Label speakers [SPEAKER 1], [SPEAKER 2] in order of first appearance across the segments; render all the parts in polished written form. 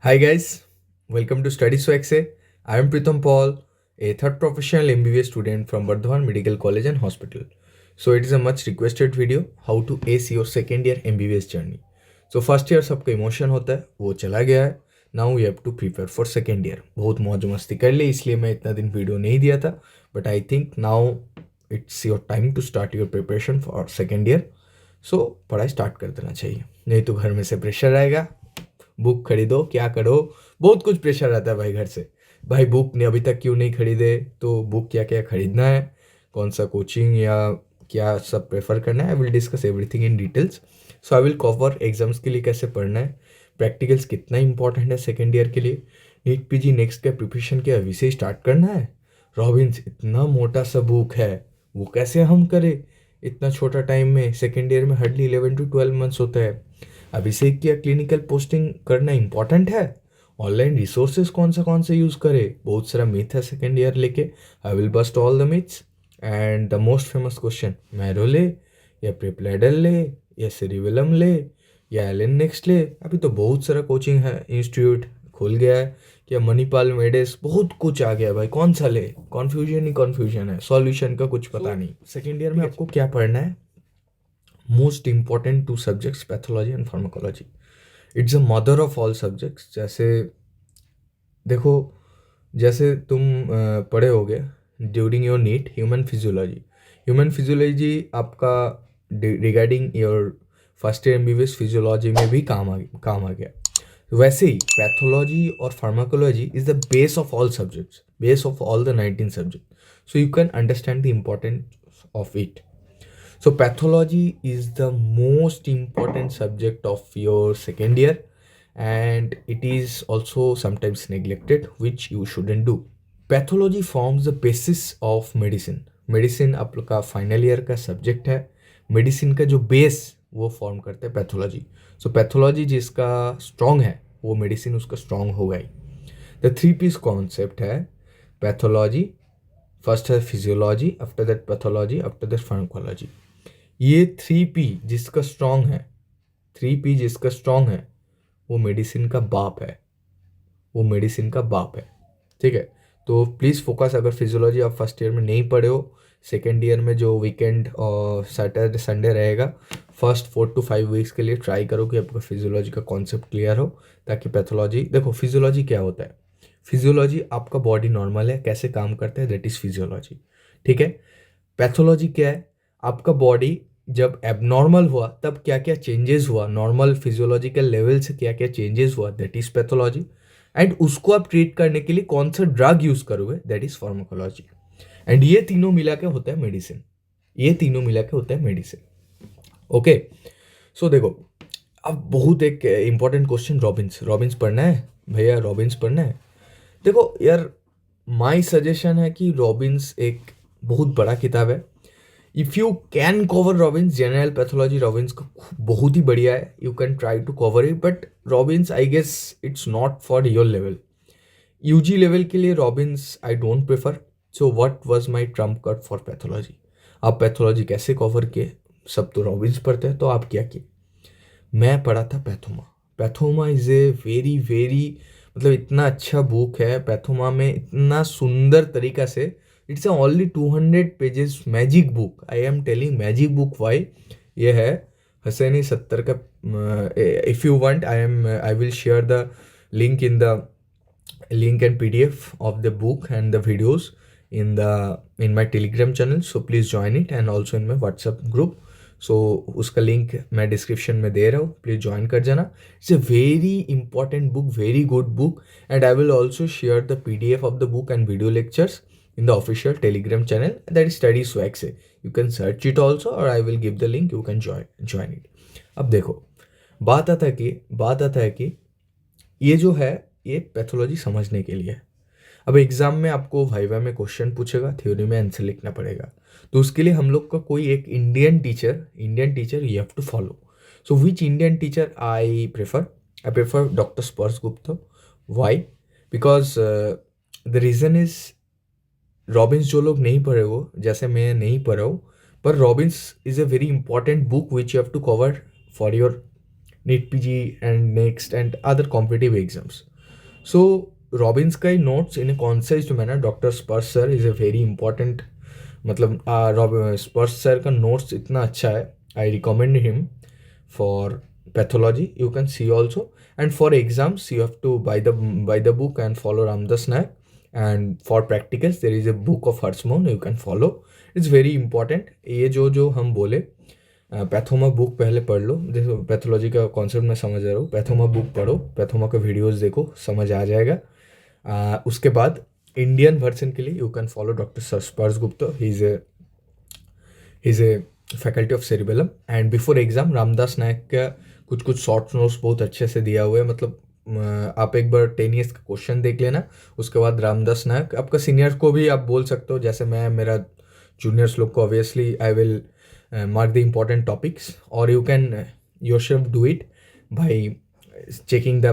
[SPEAKER 1] Hi guys, welcome to Study Swag Se. I am Pritam Paul, a third professional MBBS student from Bardhaman Medical College and Hospital. So it is a much requested video how to ace your second year MBBS journey. So first year सबका emotion होता है वो चला गया है. Now we have to prepare for second year. बहुत मौज मस्ती कर ली इसलिए मैं इतना दिन वीडियो नहीं दिया था. But I think now it's your time to start your preparation for second year. So पढ़ाई स्टार्ट कर देना चाहिए, नहीं तो घर में से प्रेशर आएगा. बुक खरीदो, क्या करो, बहुत कुछ प्रेशर रहता है भाई घर से. भाई बुक ने अभी तक क्यों नहीं खरीदे, तो बुक क्या क्या खरीदना है, कौन सा कोचिंग या क्या सब प्रेफर करना है. I will discuss everything in details. So I will cover exams के लिए कैसे पढ़ना है, प्रैक्टिकल्स कितना इंपॉर्टेंट है सेकेंड ईयर के लिए, नीट पीजी नेक्स्ट का प्रिपरेशन के अभी से स्टार्ट करना है. रॉबिन्स इतना मोटा सा बुक है, वो कैसे हम करें इतना छोटा टाइम में. सेकेंड ईयर में हार्डली 11 to 12 मंथ्स होता है. अभिषेक की क्लिनिकल पोस्टिंग करना इंपॉर्टेंट है. ऑनलाइन रिसोर्सेज कौन से यूज़ करे, बहुत सारा मिथ है सेकेंड ईयर लेके. I will bust all the myths and the most famous question, Marrow ले या प्रिप्लेडल ले या सेरिवेलम ले या एलन नेक्स्ट ले. अभी तो बहुत सारा कोचिंग है, इंस्टीट्यूट खुल गया है, क्या मणिपाल मेडेस, बहुत कुछ आ गया है भाई. कौन सा ले, कॉन्फ्यूजन ही कॉन्फ्यूजन है, सॉल्यूशन का कुछ पता नहीं. सेकेंड ईयर में आपको क्या पढ़ना है, most important two subjects pathology and pharmacology. It's a mother of all subjects. जैसे देखो, जैसे तुम पढ़े होगे during your NEET human physiology आपका regarding your first year MBBS physiology में भी काम आ गया. वैसे ही पैथोलॉजी और pharmacology is the base of all subjects, base of all the 19 subject. So you can understand the importance of it. So pathology is the most important subject of your second year, and it is also sometimes neglected, which you shouldn't do. Pathology forms the basis of medicine. Medicine आपका final year का subject है. Medicine का जो base वो form करते हैं pathology. सो pathology जिसका strong है वो मेडिसिन उसका स्ट्रॉन्ग होगा ही. द 3 P's कॉन्सेप्ट है पैथोलॉजी, फर्स्ट है physiology, after that pathology, after that pharmacology. ये 3 P जिसका स्ट्रॉन्ग है, 3 P जिसका स्ट्रॉन्ग है वो मेडिसिन का बाप है, वो मेडिसिन का बाप है. ठीक है, तो प्लीज़ फोकस. अगर फिजियोलॉजी आप फर्स्ट ईयर में नहीं पढ़े हो, सेकेंड ईयर में जो वीकेंड और सैटरडे संडे रहेगा, फर्स्ट 4 to 5 वीक्स के लिए ट्राई करो कि आपका फिजियोलॉजी का कॉन्सेप्ट क्लियर हो, ताकि पैथोलॉजी. देखो फिजियोलॉजी क्या होता है, फिजियोलॉजी आपका बॉडी नॉर्मल है कैसे काम करता है, दैट इज़ फिजियोलॉजी. ठीक है. पैथोलॉजी क्या है, आपका बॉडी जब एबनॉर्मल हुआ तब क्या क्या चेंजेस हुआ, नॉर्मल फिजियोलॉजिकल लेवल से क्या क्या चेंजेस हुआ, दैट इज पैथोलॉजी. एंड उसको आप ट्रीट करने के लिए कौन सा ड्रग यूज करोगे, दैट इज फार्माकोलॉजी. एंड ये तीनों मिला के होता है मेडिसिन, ये तीनों मिला के होता है मेडिसिन. ओके. सो देखो, अब बहुत एक इंपॉर्टेंट क्वेश्चन, रॉबिन्स पढ़ना है भैया, रॉबिन्स पढ़ना है. देखो यार, माई सजेशन है कि रॉबिन्स एक बहुत बड़ा किताब है. If you can cover Robbins, general pathology Robbins का बहुत ही बढ़िया है, you can try to cover it. But Robbins I guess it's not for your level. UG level के लिए Robbins I don't prefer. So what was my trump card for pathology. आप pathology कैसे cover किए, सब तो Robins पढ़ते हैं, तो आप क्या किए. मैं पढ़ा था Pathoma. Pathoma is a very very, मतलब इतना अच्छा बुक है. पैथोमा में इतना सुंदर तरीका से, it's only 200 pages magic book. I am telling magic book why. ये है हसैनी 70 का. If you want, I will share the link and PDF of the book and the videos in my Telegram channel. So please join it, and also in my WhatsApp group. सो उसका link मैं description में दे रहा हूँ, please join कर जाना. It's a very important book, very good book. And I will also share the PDF of the book and video lectures in the official Telegram channel, that is Study Swag से. You can search it also, or I will give the link, you can join it. अब देखो, बात आता है कि ये जो है ये पैथोलॉजी समझने के लिए है. अब एग्ज़ाम में आपको वाइवा में क्वेश्चन पूछेगा, थ्योरी में आंसर लिखना पड़ेगा. तो उसके लिए हम लोग का कोई एक Indian teacher you have to follow. So which Indian teacher I prefer doctor Sparsh Gupta. Why? Because the reason is, Robbins जो लोग नहीं पढ़े हो, जैसे मैं नहीं पढ़ा हूँ, पर Robbins is a very important book which you have to cover for your NEET PG and next and other competitive exams. So Robbins का ही notes in a concise manner, Dr. Spurs sir is a very important, मतलब Spurs sir का notes इतना अच्छा है, I recommend him for pathology. You can see also, and for exams you have to buy the book and follow Ramdas Nayak. And for practicals there is a book of Hertzman you can follow. It's very important. ये जो हम बोले Pathoma book पहले पढ़ लो, देखो pathology का concept मैं समझ रहा हूँ, पैथोमा बुक पढ़ो, पैथोमा के वीडियोस देखो, समझ आ जाएगा. उसके बाद इंडियन वर्जन के लिए you can follow doctor Sparsh Gupta. He is a faculty of cerebellum. And before exam Ramdas Nayak का कुछ शॉर्ट नोट्स बहुत अच्छे से दिया हुआ है. मतलब आप एक बार 10 ईयर्स का क्वेश्चन देख लेना, उसके बाद रामदास नायक. आपका सीनियर को भी आप बोल सकते हो, जैसे मैं मेरा जूनियर्स लोग को obviously I will mark the important topics, or you can yourself do it by checking the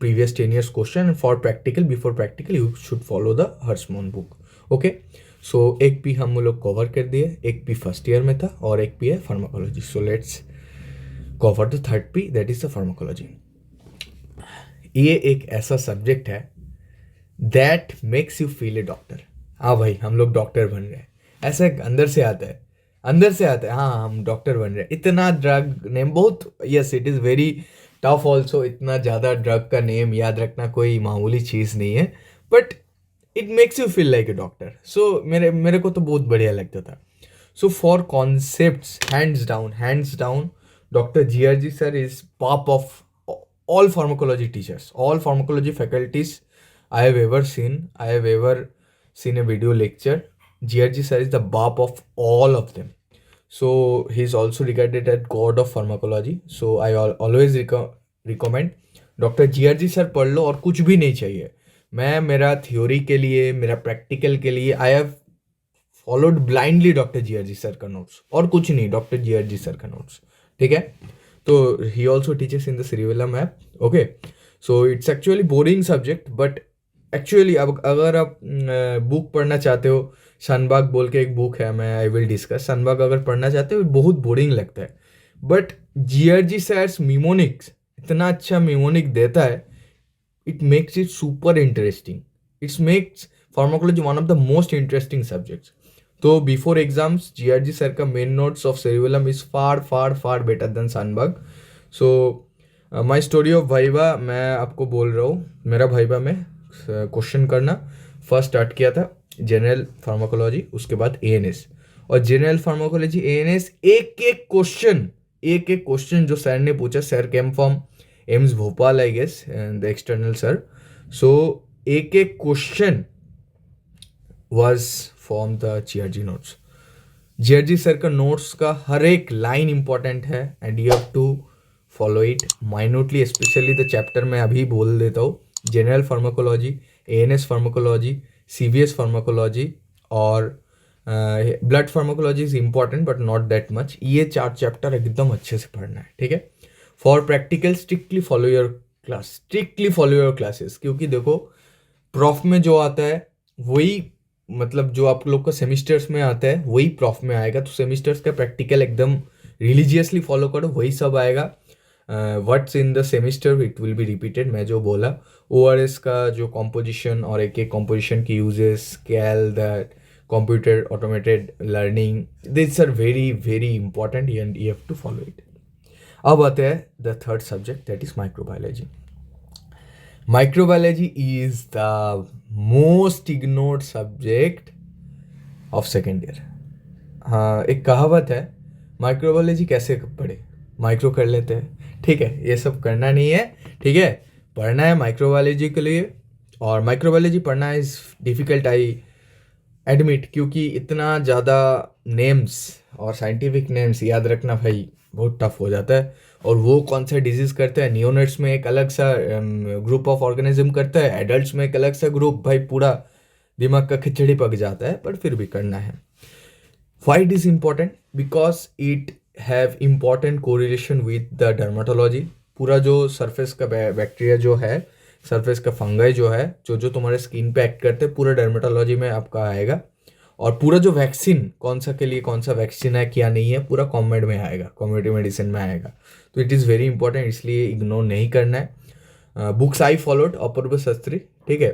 [SPEAKER 1] previous 10 years question. And for practical, before practical you should follow the Hertzman book. Okay, so एक P हम लोग cover कर दिए, एक P first year में था और एक पी है pharmacology. So let's cover the third P, that is the pharmacology. ये एक ऐसा सब्जेक्ट है that makes you feel a doctor. हाँ भाई हम लोग डॉक्टर बन रहे हैं, ऐसा अंदर से आता है, हाँ हम डॉक्टर बन रहे हैं. इतना ड्रग नेम बहुत, yes it is very tough also. इतना ज़्यादा ड्रग का नेम याद रखना कोई मामूली चीज़ नहीं है, but it makes you feel like a doctor. So मेरे को तो बहुत बढ़िया लगता था. So for concepts hands down doctor GRG sir is pope of all pharmacology teachers, all pharmacology faculties I have ever seen. I have ever seen a video lecture. GRG sir is the bap of all of them. So he is also regarded as god of pharmacology. So I always recommend doctor GRG sir पढ़ लो और कुछ भी नहीं चाहिए. मैं मेरा theory के लिए, मेरा प्रैक्टिकल के लिए I have followed blindly doctor GRG sir का नोट्स, और कुछ नहीं, डॉक्टर GRG सर का नोट्स. ठीक है, तो he also teaches in the cerebellum app. Okay, so it's actually boring subject, but actually अब अगर आप बुक पढ़ना चाहते हो, शानबाग बोल के एक बुक है, मैं आई विल डिस्कस. शानबाग अगर पढ़ना चाहते हो, बहुत बोरिंग लगता है, बट GRG सैर्स मिमोनिक्स इतना अच्छा मिमोनिक देता है, it makes it super interesting. It's makes pharmacology one of the most interesting subjects. तो बिफोर एग्जाम्स GRG सर का main notes of Cerebellum is far better than Shanbhag. So my story of viva मैं आपको बोल रहा हूँ. मेरा viva में question करना फर्स्ट स्टार्ट किया था जनरल फार्माकोलॉजी, उसके बाद ANS. और जनरल फार्माकोलॉजी ANS एक एक क्वेश्चन जो सर ने पूछा, sir came from AIIMS Bhopal I guess, the external sir. So एक question was from the GRG notes. GRG sir का नोट्स का हर एक लाइन इंपॉर्टेंट है and you have to follow it minutely, specially the chapter में अभी बोल देता हूँ. General pharmacology, ANS pharmacology, CVS pharmacology और blood pharmacology is important but not that much. ये 4 चैप्टर एकदम अच्छे से पढ़ना है. ठीक है, for practical strictly follow your classes, क्योंकि देखो प्रॉफ में जो आता है वही, मतलब जो आप लोग का सेमिस्टर्स में आता है वही प्रॉफ में आएगा. तो सेमिस्टर्स का प्रैक्टिकल एकदम रिलीजियसली फॉलो करो, वही सब आएगा. What's in the semester it will be repeated. मैं जो बोला ORS का जो कॉम्पोजिशन और एक कॉम्पोजिशन की uses, scale, that computer automated learning, this are very very important and you have to follow it. अब आते हैं the third subject, that is microbiology. Microbiology is the most ignored subject of second year. हाँ, एक कहावत है, microbiology कैसे पढ़े, micro कर लेते हैं. ठीक है, ये सब करना नहीं है. ठीक है, पढ़ना है माइक्रोबायोलॉजी के लिए. और माइक्रोबायोलॉजी पढ़ना इज डिफ़िकल्ट, आई एडमिट, क्योंकि इतना ज़्यादा नेम्स और साइंटिफिक नेम्स याद रखना भाई बहुत टफ हो जाता है. और वो कौन सा डिजीज़ करता है, नियोनेट्स में एक अलग सा ग्रुप ऑफ ऑर्गेनिज्म करता है, एडल्ट्स में एक अलग सा ग्रुप, भाई पूरा दिमाग का खिचड़ी पक जाता है, पर फिर भी करना है. Why it is important, because it have important correlation with the dermatology. पूरा जो सरफेस का बैक्टीरिया जो है, सरफेस का फंगाई जो है, जो तुम्हारे स्किन पे एक्ट करते हैं, पूरा डर्माटोलॉजी में आपका आएगा. और पूरा जो वैक्सीन कौन सा के लिए कौन सा वैक्सीन है क्या नहीं है, पूरा कॉम्बैट में आएगा, कम्युनिटी मेडिसिन में आएगा. तो तो इट इज़ वेरी इंपॉर्टेंट, इसलिए इग्नोर नहीं करना है। बुक्स आई फॉलोड अपूर्व शास्त्री, ठीक है,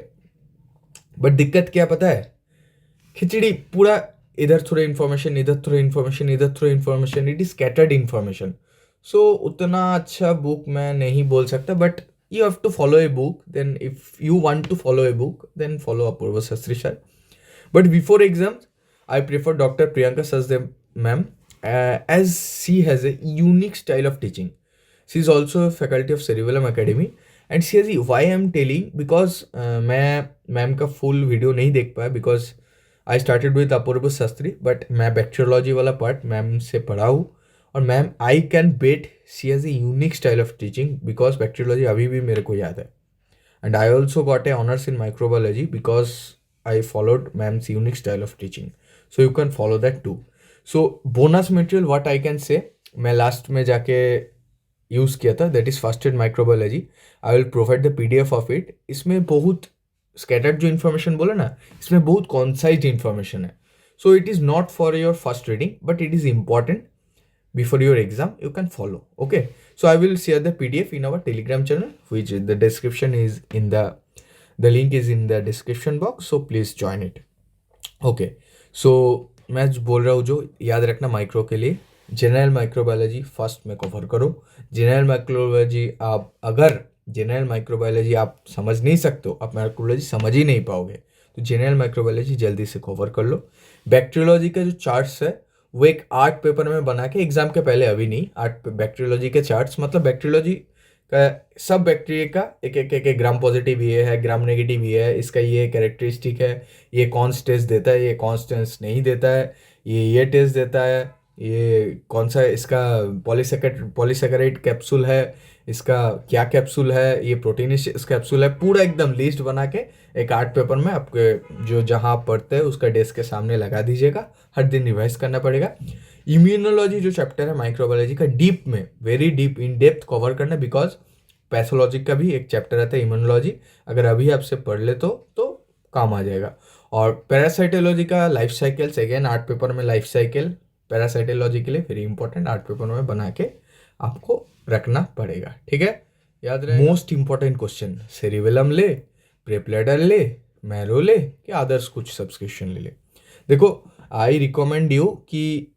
[SPEAKER 1] बट दिक्कत क्या पता है, खिचड़ी पूरा, इधर थोड़ा इन्फॉर्मेशन, इधर थोड़ा इन्फॉर्मेशन, इधर थोड़ा information, it is scattered information. So उतना अच्छा बुक मैं नहीं बोल सकता, but you have to follow a book, then if you want to follow a book then follow Apurva Shastri sir. But before exams, I prefer Dr. Priyanka Sachdev ma'am, as she has a unique style of teaching. She is also a faculty of Cerebellum Academy, and she has why I am telling because मैं ma'am का full video नहीं देख पाया because I started with Apurva Shastri, but मैं bacteriology वाला part ma'am से पढ़ा हूँ, और ma'am I can bet she has a unique style of teaching because bacteriology अभी भी मेरे को याद है। And I also got a honors in microbiology because I followed ma'am's unique style of teaching. So you can follow that too. So bonus material what I can say, मैं last में जाके use किया था, that is first aid microbiology. I will provide the PDF of it. इसमें बहुत scattered जो information बोला ना, इसमें बहुत कॉन्साइज इन्फॉर्मेशन है। So it is not for your first reading, but it is important before your exam you can follow. Okay, so I will share the PDF in our Telegram channel, which the description is in the link is in the description box, so please join it. Okay, so मैं बोल रहा हूँ जो याद रखना micro के लिए, general microbiology first में कवर करो। जनरल माइक्रोबायोलॉजी आप अगर जनरल माइक्रोबायोलॉजी आप समझ नहीं सकते हो, आप माइक्रोबायोलॉजी समझ ही नहीं पाओगे, तो जनरल माइक्रोबायोलॉजी जल्दी से कवर कर लो। बैक्टीरियोलॉजी का जो चार्ट्स है वो एक 8 पेपर में बना के एग्जाम के पहले, अभी नहीं, 8 बैक्टीरियोलॉजी के चार्ट्स, मतलब बैक्टीरियोलॉजी का सब बैक्टीरिया का एक ग्राम पॉजिटिव ये है, ग्राम नेगेटिव ये है, इसका ये कैरेक्टरिस्टिक है, ये कौन सा टेस्ट देता है, ये कौन सा टेस्ट नहीं देता है, ये टेस्ट देता है, ये कौन सा इसका पॉलीसेकेराइड कैप्सूल है, इसका क्या कैप्सूल है, ये प्रोटीनिशियस कैप्सूल है, पूरा एकदम लिस्ट बना के एक 8 पेपर में आपके जो जहाँ आप पढ़ते हैं उसका डेस्क के सामने लगा दीजिएगा। हर दिन रिवाइज करना पड़ेगा। इम्यूनोलॉजी जो चैप्टर है माइक्रोबायोलॉजी का, डीप में very deep in depth cover करना, बिकॉज पैथोलॉजी का भी एक चैप्टर आता है इम्यूनोलॉजी, अगर अभी आपसे पढ़ ले तो काम आ जाएगा। और पैरासाइटोलॉजी का लाइफ साइकिल्स, अगेन 8 पेपर में लाइफ साइकिल पैरासाइटोलॉजी के लिए वेरी इंपॉर्टेंट, 8 पेपर में बना के आपको रखना पड़ेगा, ठीक है, याद रहे। मोस्ट इंपॉर्टेंट क्वेश्चन, सेरिबेलम ले, प्रेप्लेडर ले, मैरो ले, कि अदर्स कुछ सब्सक्रिप्शन ले। देखो आई रिकमेंड यू कि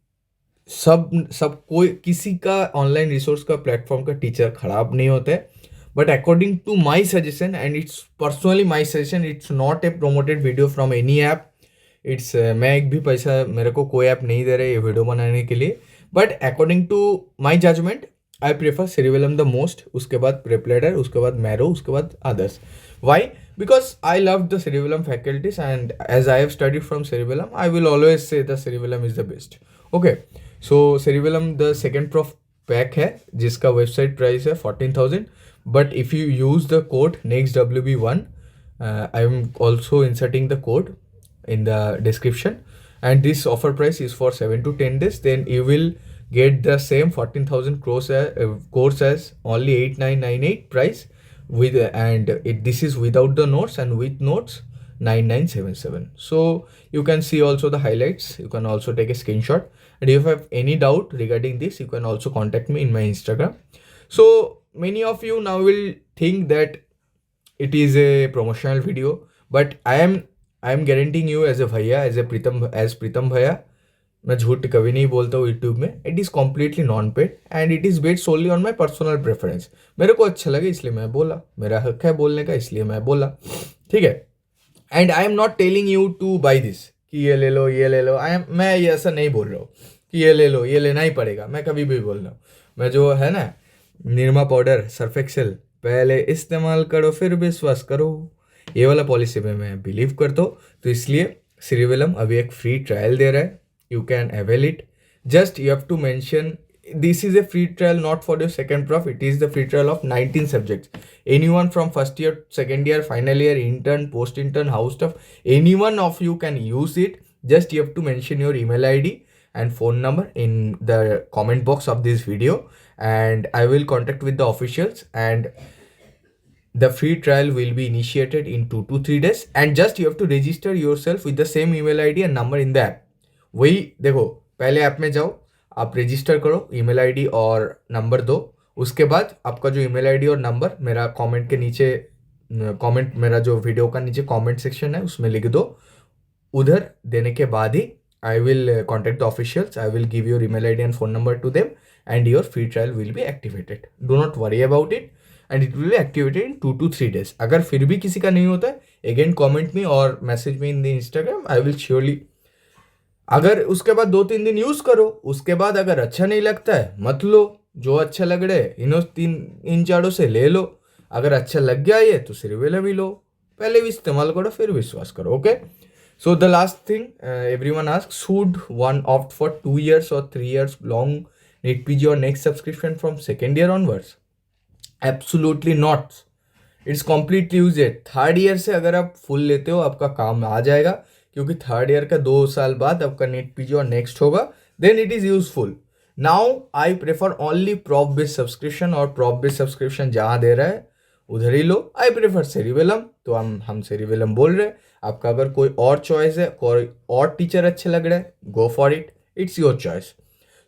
[SPEAKER 1] सब कोई किसी का ऑनलाइन रिसोर्स का प्लेटफॉर्म का टीचर खराब नहीं होता है, but according to my suggestion and it's personally my suggestion, it's not a promoted video from any app, it's मैं एक भी पैसा मेरे को कोई ऐप नहीं दे रहे ये वीडियो बनाने के लिए, but according to my judgement I prefer Cerebellum the most, उसके बाद प्रेप्लेडर, उसके बाद मैरो, उसके बाद others. Why? Because I love the Cerebellum faculties and as I have studied from Cerebellum I will always say the Cerebellum is the best. Okay, so Cerebellum the second prof pack है जिसका website price है 14,000, but if you use the code NEXTWB1, I am also inserting the code in the description, and this offer price is for 7 to 10 days, then you will get the same 14,000 course as only 8,998 price with and this is without the notes, and with notes 9,977. So you can see also the highlights, you can also take a screenshot, and if you have any doubt regarding this you can also contact me in my Instagram. So many of you now will think that it is a promotional video, but I am guaranteeing you as a भैया, as Pritam भैया, मैं झूठ कभी नहीं बोलता हूँ YouTube में, it is completely non paid and it is based solely on my personal preference. मेरे को अच्छा लगे इसलिए मैं बोला, मेरा हक है बोलने का इसलिए मैं बोला, ठीक है। And I am not telling you two by this कि ये ले लो ये ले लो, मैं ये ऐसा नहीं बोल रहा हूँ कि ये ले लो ये लेना ही पड़ेगा, मैं कभी भी बोल रहा हूँ। मैं जो है ना निरमा पाउडर, सर्फ एक्सेल, पहले इस्तेमाल करो फिर विश्वास करो, ये वाला पॉलिसी में मैं बिलीव करता हूँ, तो इसलिए सेरिबेलम अभी एक फ्री ट्रायल दे रहा है, you can avail it. Just you have to mention this is a free trial not for your second prof, it is the free trial of 19 subjects. Anyone from first year, second year, final year, intern, post intern, house staff, anyone of you can use it. Just you have to mention your email ID and phone number in the comment box of this video, and I will contact with the officials, and the free trial will be initiated in 2 to 3 days, and just you have to register yourself with the same email ID and number in the app. वही देखो, पहले app में जाओ, आप register करो, email ID और number दो, उसके बाद आपका जो ईमेल आईडी और नंबर मेरा कमेंट के नीचे, कमेंट मेरा जो वीडियो का नीचे कमेंट सेक्शन है उसमें लिख दो। उधर देने के बाद ही I will contact the officials, I will give your email ID and phone number to them and your free trial will be activated. Do not worry about it and it will be activated in 2 to 3 days। अगर फिर भी किसी का नहीं होता है, again comment मी और message me in the Instagram, I will surely. अगर उसके बाद 2-3 दिन यूज करो, उसके बाद अगर अच्छा नहीं लगता है मत लो, जो अच्छा लग रहा है इन चारों से ले लो। अगर अच्छा लग गया ये तो सिर्फ भी लो, पहले भी इस्तेमाल करो फिर विश्वास करो। Okay, so the last thing everyone ask, should one opt for 2 years or 3 years long NEET PG और next subscription from second year onwards? Absolutely not, it's completely use it. Third year से अगर आप full लेते हो आपका काम आ जाएगा, क्योंकि थर्ड ईयर का 2 साल बाद आपका नेट पीजी और नेक्स्ट होगा, then it is useful. Now I prefer only prop based subscription, और प्रॉप बेस्ड सब्सक्रिप्शन जहाँ दे रहा है उधर ही लो। आई प्रेफर सेरिबेलम, तो हम सेरिबेलम बोल रहे हैं। आपका अगर कोई और चॉइस है, कोई और टीचर अच्छे लग रहे हैं, go for it, it's your choice.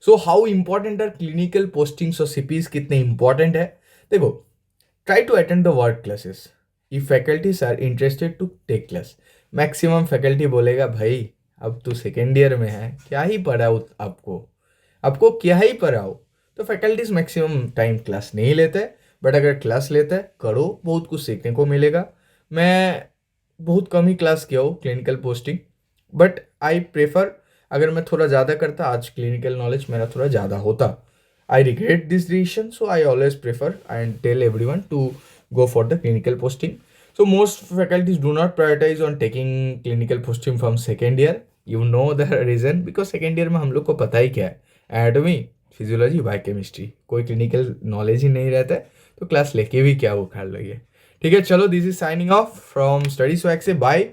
[SPEAKER 1] So how important are clinical postings और सीपीज, कितने इंपॉर्टेंट है? देखो, try to attend the work classes if faculties are interested to take class। Maximum faculty बोलेगा भाई अब तो सेकेंड ईयर में है, क्या ही पढ़ाओ आपको क्या ही पढ़ाओ। तो फैकल्टीज मैक्सिमम टाइम क्लास नहीं लेते, बट अगर क्लास लेते हैं करो, बहुत कुछ सीखने को मिलेगा। मैं बहुत कम ही क्लास किया हूँ clinical posting, but I prefer, अगर मैं थोड़ा ज़्यादा करता आज क्लिनिकल नॉलेज मेरा थोड़ा ज़्यादा होता। I regret this decision, so I always prefer and tell everyone to go for the clinical posting. So most faculties do not prioritize on taking clinical posting from second year. You know the reason, because second year में हम लोग को पता ही क्या है, anatomy, physiology, biochemistry, कोई clinical knowledge ही नहीं रहता है, तो क्लास लेके भी क्या वो खा लगे। ठीक है, चलो, this is signing off from Study Swag से, bye.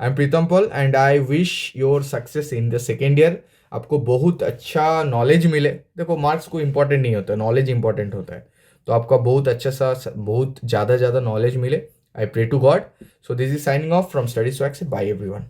[SPEAKER 1] I am Pritam Paul and I wish your success in the second year. आपको बहुत अच्छा नॉलेज मिले। देखो, मार्क्स को इंपॉर्टेंट नहीं होता, नॉलेज इंपॉर्टेंट होता है। तो आपका बहुत अच्छा सा, बहुत ज़्यादा नॉलेज मिले। I pray to God. So this is signing off from Study Swag से, बाय एवरीवन।